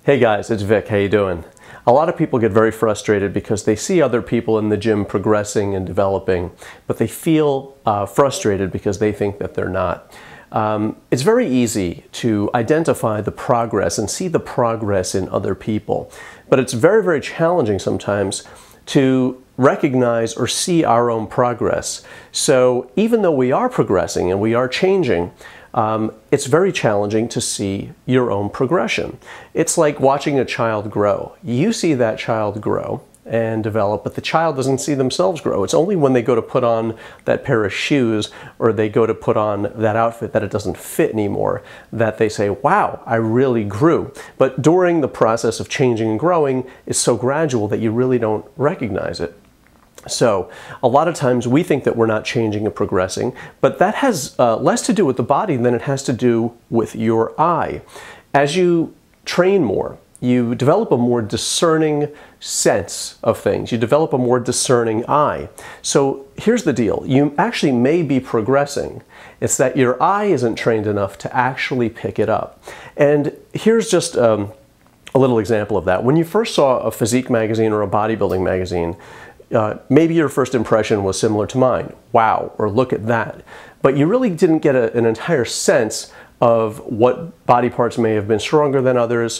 Hey guys, it's Vic. How you doing? A lot of people get very frustrated because they see other people in the gym progressing and developing, but they feel frustrated because they think that they're not. It's very easy to identify the progress and see the progress in other people, but it's very, very challenging sometimes to recognize or see our own progress. So even though we are progressing and we are changing, it's very challenging to see your own progression. It's like watching a child grow. You see that child grow and develop, but the child doesn't see themselves grow. It's only when they go to put on that pair of shoes or they go to put on that outfit that it doesn't fit anymore that they say, wow, I really grew. But during the process of changing and growing, it's so gradual that you really don't recognize it. So a lot of times we think that we're not changing and progressing, but that has less to do with the body than it has to do with your eye. As you train more, you develop a more discerning sense of things. You develop a more discerning eye. So here's the deal. You actually may be progressing. It's that your eye isn't trained enough to actually pick it up. And here's just a little example of that. When you first saw a physique magazine or a bodybuilding magazine, maybe your first impression was similar to mine. Wow, or look at that. But you really didn't get an entire sense of what body parts may have been stronger than others,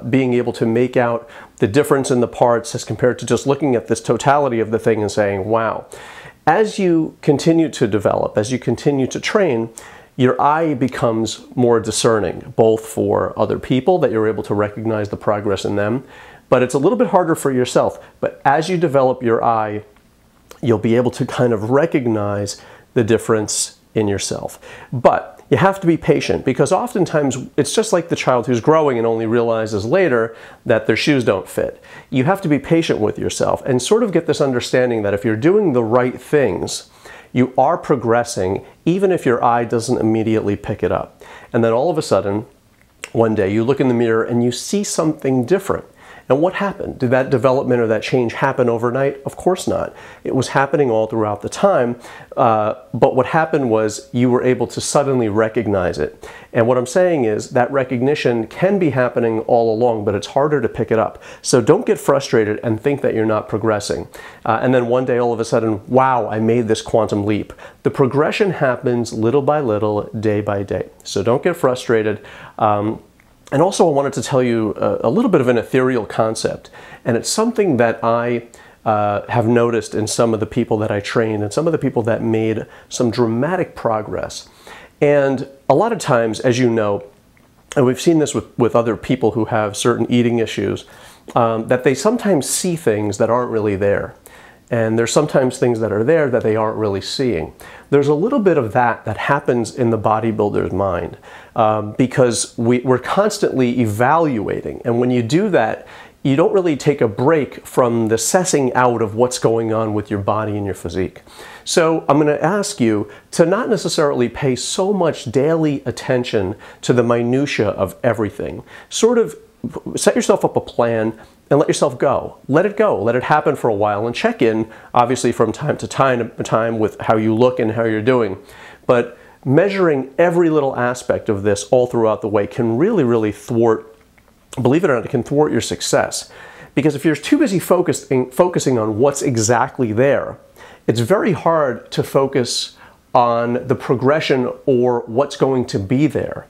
being able to make out the difference in the parts as compared to just looking at this totality of the thing and saying, wow. As you continue to develop, as you continue to train, your eye becomes more discerning, both for other people, that you're able to recognize the progress in them, but it's a little bit harder for yourself. But as you develop your eye, you'll be able to kind of recognize the difference in yourself. But you have to be patient, because oftentimes it's just like the child who's growing and only realizes later that their shoes don't fit. You have to be patient with yourself and sort of get this understanding that if you're doing the right things, you are progressing, even if your eye doesn't immediately pick it up. And then all of a sudden, one day you look in the mirror and you see something different. And what happened? Did that development or that change happen overnight? Of course not. It was happening all throughout the time, but what happened was you were able to suddenly recognize it. And what I'm saying is that recognition can be happening all along, but it's harder to pick it up. So don't get frustrated and think that you're not progressing. And then one day all of a sudden, wow, I made this quantum leap. The progression happens little by little, day by day. So don't get frustrated. And also I wanted to tell you a little bit of an ethereal concept, and it's something that I have noticed in some of the people that I trained and some of the people that made some dramatic progress. And a lot of times, as you know, and we've seen this with other people who have certain eating issues, that they sometimes see things that aren't really there. And there's sometimes things that are there that they aren't really seeing. There's a little bit of that happens in the bodybuilder's mind because we're constantly evaluating. And when you do that, you don't really take a break from the sussing out of what's going on with your body and your physique. So I'm going to ask you to not necessarily pay so much daily attention to the minutia of everything. Sort of set yourself up a plan and let yourself go. Let it go. Let it happen for a while and check in, obviously, from time to time with how you look and how you're doing. But measuring every little aspect of this all throughout the way can really, really thwart, believe it or not, it can thwart your success. Because if you're too busy focusing on what's exactly there, it's very hard to focus on the progression or what's going to be there.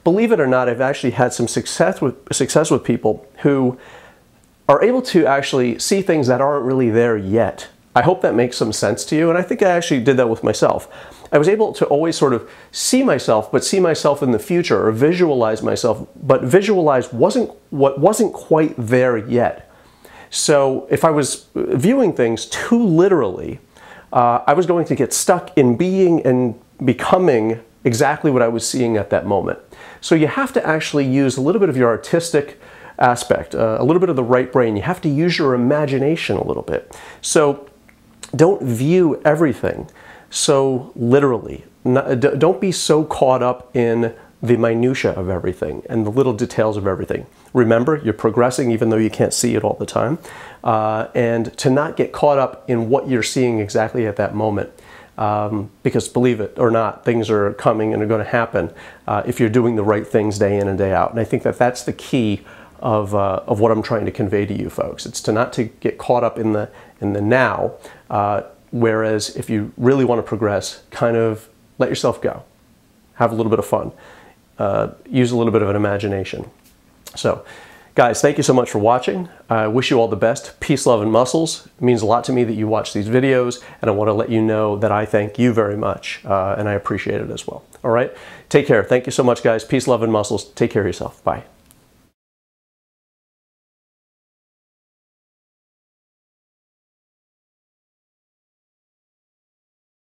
Believe it or not, I've actually had some success with people who are able to actually see things that aren't really there yet. I hope that makes some sense to you, and I think I actually did that with myself. I was able to always sort of see myself, but see myself in the future, or visualize myself, but visualize what wasn't quite there yet. So if I was viewing things too literally, I was going to get stuck in being and becoming exactly what I was seeing at that moment. So you have to actually use a little bit of your artistic aspect, a little bit of the right brain. You have to use your imagination a little bit. So don't view everything so literally. Don't be so caught up in the minutia of everything and the little details of everything. Remember, you're progressing even though you can't see it all the time. And to not get caught up in what you're seeing exactly at that moment. Because believe it or not, things are coming and are going to happen if you're doing the right things day in and day out. And I think that that's the key of what I'm trying to convey to you folks. It's to not to get caught up in the now, whereas if you really want to progress, kind of let yourself go. Have a little bit of fun. Use a little bit of an imagination. So, guys, thank you so much for watching. I wish you all the best. Peace, love, and muscles. It means a lot to me that you watch these videos, and I want to let you know that I thank you very much, and I appreciate it as well. All right? Take care. Thank you so much, guys. Peace, love, and muscles. Take care of yourself. Bye.